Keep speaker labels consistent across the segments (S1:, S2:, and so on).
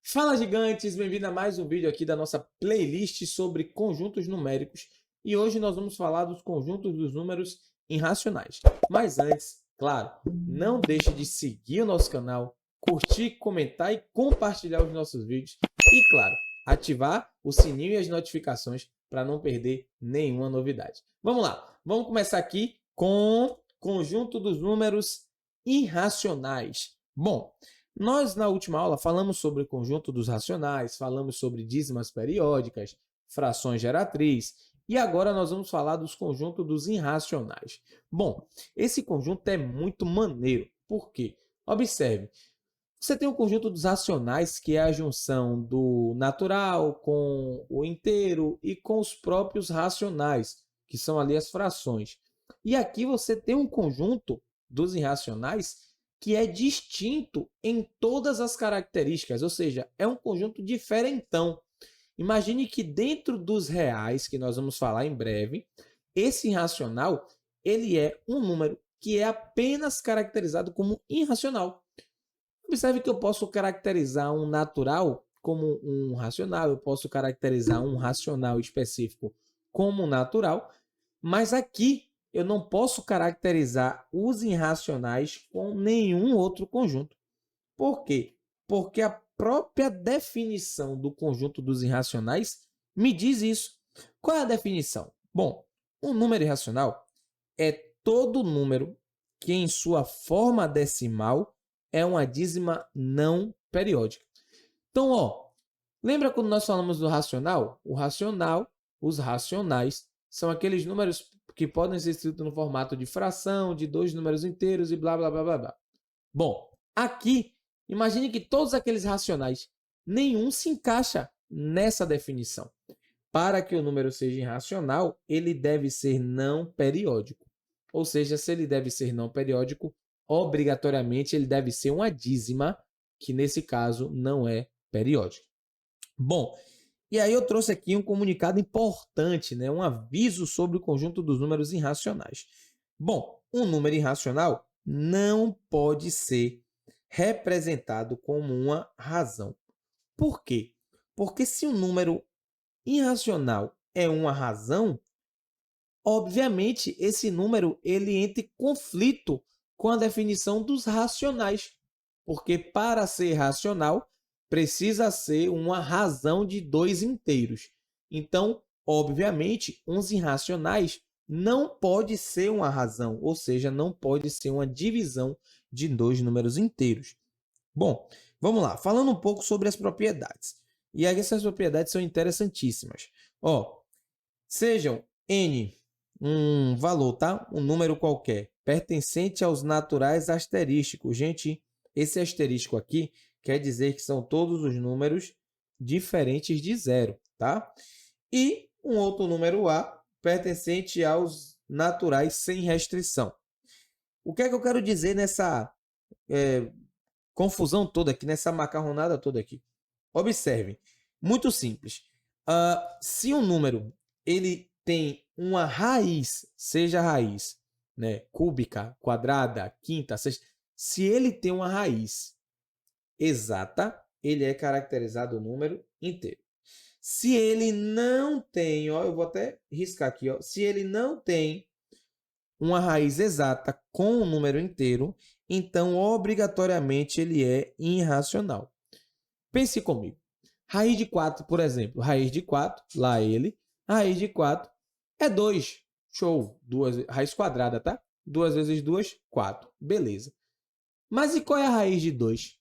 S1: Fala, gigantes! Bem-vindo a mais um vídeo aqui da nossa playlist sobre conjuntos numéricos. E hoje nós vamos falar dos conjuntos dos números irracionais. Mas antes, claro, não deixe de seguir o nosso canal, curtir, comentar e compartilhar os nossos vídeos. E, claro, ativar o sininho e as notificações para não perder nenhuma novidade. Vamos lá! Vamos começar aqui com conjunto dos números irracionais. Bom, nós, na última aula, falamos sobre o conjunto dos racionais, falamos sobre dízimas periódicas, frações geratriz, e agora nós vamos falar dos conjuntos dos irracionais. Bom, esse conjunto é muito maneiro. Por quê? Observe, você tem o conjunto dos racionais, que é a junção do natural com o inteiro e com os próprios racionais, que são ali as frações. E aqui você tem um conjunto dos irracionais que é distinto em todas as características, ou seja, é um conjunto diferentão. Imagine que dentro dos reais, que nós vamos falar em breve, esse irracional ele é um número que é apenas caracterizado como irracional. Observe que eu posso caracterizar um natural como um racional, eu posso caracterizar um racional específico como um natural, mas aqui eu não posso caracterizar os irracionais com nenhum outro conjunto. Por quê? Porque a própria definição do conjunto dos irracionais me diz isso. Qual é a definição? Bom, um número irracional é todo número que em sua forma decimal é uma dízima não periódica. Então, lembra quando nós falamos do racional? O racional, os racionais, são aqueles números que podem ser escritos no formato de fração, de dois números inteiros e blá, blá, blá, blá, blá. Bom, aqui, imagine que todos aqueles racionais, nenhum se encaixa nessa definição. Para que o número seja irracional, ele deve ser não periódico. Ou seja, se ele deve ser não periódico, obrigatoriamente ele deve ser uma dízima, que nesse caso não é periódica. Bom, e aí eu trouxe aqui um comunicado importante, né? Um aviso sobre o conjunto dos números irracionais. Bom, um número irracional não pode ser representado como uma razão. Por quê? Porque se um número irracional é uma razão, obviamente esse número ele entra em conflito com a definição dos racionais. Porque para ser racional, precisa ser uma razão de dois inteiros. Então, obviamente, uns irracionais não pode ser uma razão, ou seja, não pode ser uma divisão de dois números inteiros. Bom, vamos lá, falando um pouco sobre as propriedades. E aí essas propriedades são interessantíssimas. Sejam n um valor, tá? Um número qualquer, pertencente aos naturais asterísticos. Gente, esse asterístico aqui quer dizer que são todos os números diferentes de zero, tá? E um outro número A pertencente aos naturais sem restrição. O que é que eu quero dizer nessa confusão toda aqui, nessa macarronada toda aqui? Observem, muito simples. Se um número ele tem uma raiz, seja raiz, né, cúbica, quadrada, quinta, sexta, se ele tem uma raiz exata, ele é caracterizado número inteiro. Se ele não tem, eu vou até riscar aqui, se ele não tem uma raiz exata com um número inteiro, então obrigatoriamente ele é irracional. Pense comigo. Raiz de 4, por exemplo. Raiz de 4, lá ele. Raiz de 4 é 2. Show. Raiz quadrada, tá? 2 vezes 2, 4. Beleza. Mas e qual é a raiz de 2?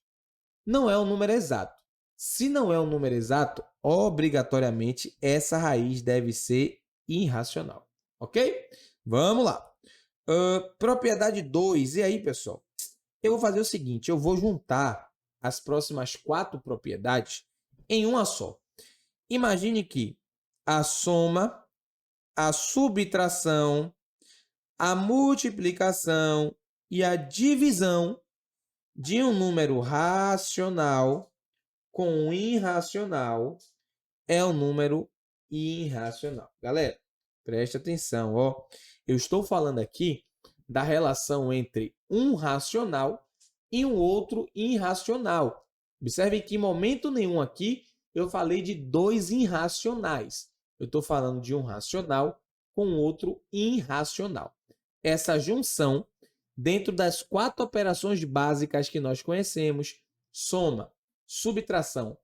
S1: Não é um número exato. Se não é um número exato, obrigatoriamente essa raiz deve ser irracional. Ok? Vamos lá. Propriedade 2. E aí, pessoal? Eu vou fazer o seguinte, eu vou juntar as próximas 4 propriedades em uma só. Imagine que a soma, a subtração, a multiplicação e a divisão de um número racional com um irracional é um número irracional. Galera, preste atenção, eu estou falando aqui da relação entre um racional e um outro irracional. Observe que em momento nenhum aqui eu falei de dois irracionais. Eu estou falando de um racional com outro irracional. Essa junção, dentro das 4 operações básicas que nós conhecemos, soma, subtração,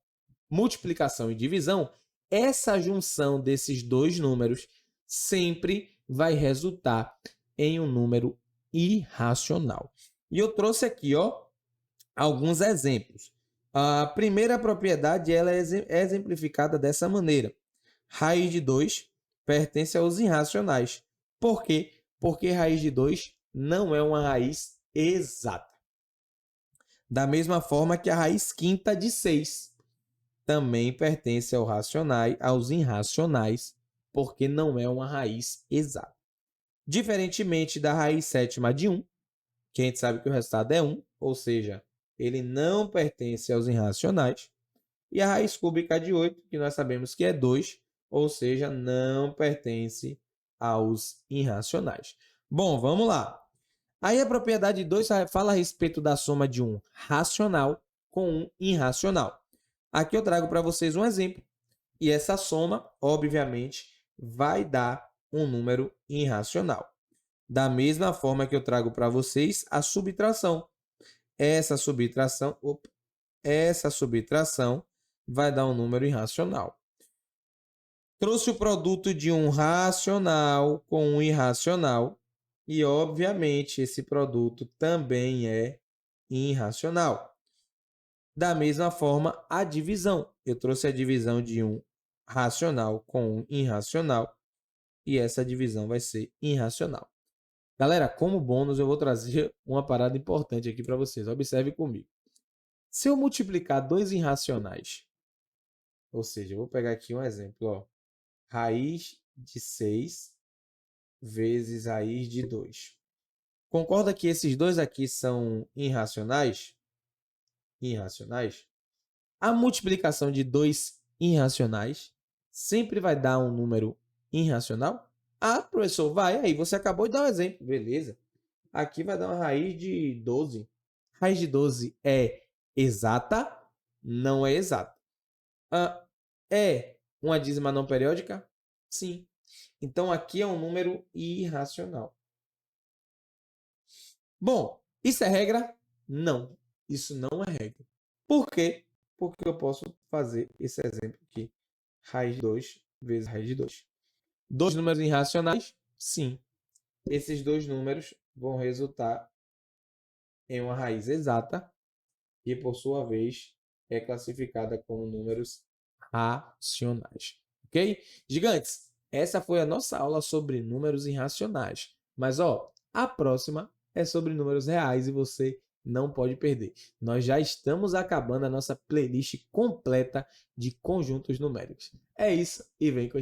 S1: multiplicação e divisão, essa junção desses dois números sempre vai resultar em um número irracional. E eu trouxe aqui, alguns exemplos. A primeira propriedade ela é exemplificada dessa maneira. Raiz de 2 pertence aos irracionais. Por quê? Porque raiz de 2 não é uma raiz exata. Da mesma forma que a raiz quinta de 6 também pertence aos irracionais, porque não é uma raiz exata. Diferentemente da raiz sétima de 1, que a gente sabe que o resultado é 1, ou seja, ele não pertence aos irracionais. E a raiz cúbica de 8, que nós sabemos que é 2, ou seja, não pertence aos irracionais. Bom, vamos lá. Aí a propriedade 2 fala a respeito da soma de um racional com um irracional. Aqui eu trago para vocês um exemplo. E essa soma, obviamente, vai dar um número irracional. Da mesma forma que eu trago para vocês a subtração. Essa subtração vai dar um número irracional. Trouxe o produto de um racional com um irracional e, obviamente, esse produto também é irracional. Da mesma forma, a divisão. Eu trouxe a divisão de um racional com um irracional e essa divisão vai ser irracional. Galera, como bônus, eu vou trazer uma parada importante aqui para vocês. Observe comigo. Se eu multiplicar dois irracionais, ou seja, eu vou pegar aqui um exemplo, raiz de 6 vezes raiz de 2. Concorda que esses dois aqui são irracionais? A multiplicação de dois irracionais sempre vai dar um número irracional? Ah, professor, vai. Aí você acabou de dar um exemplo. Beleza. Aqui vai dar uma raiz de 12. Raiz de 12 é exata? Não é exata. É uma dízima não periódica? Sim. Então, aqui é um número irracional. Bom, isso é regra? Não. Isso não é regra. Por quê? Porque eu posso fazer esse exemplo aqui. Raiz de 2 vezes raiz de 2. Dois números irracionais? Sim. Esses dois números vão resultar em uma raiz exata, que por sua vez é classificada como números racionais. Ok? Gigantes, essa foi a nossa aula sobre números irracionais. Mas, a próxima é sobre números reais e você não pode perder. Nós já estamos acabando a nossa playlist completa de conjuntos numéricos. É isso e vem com a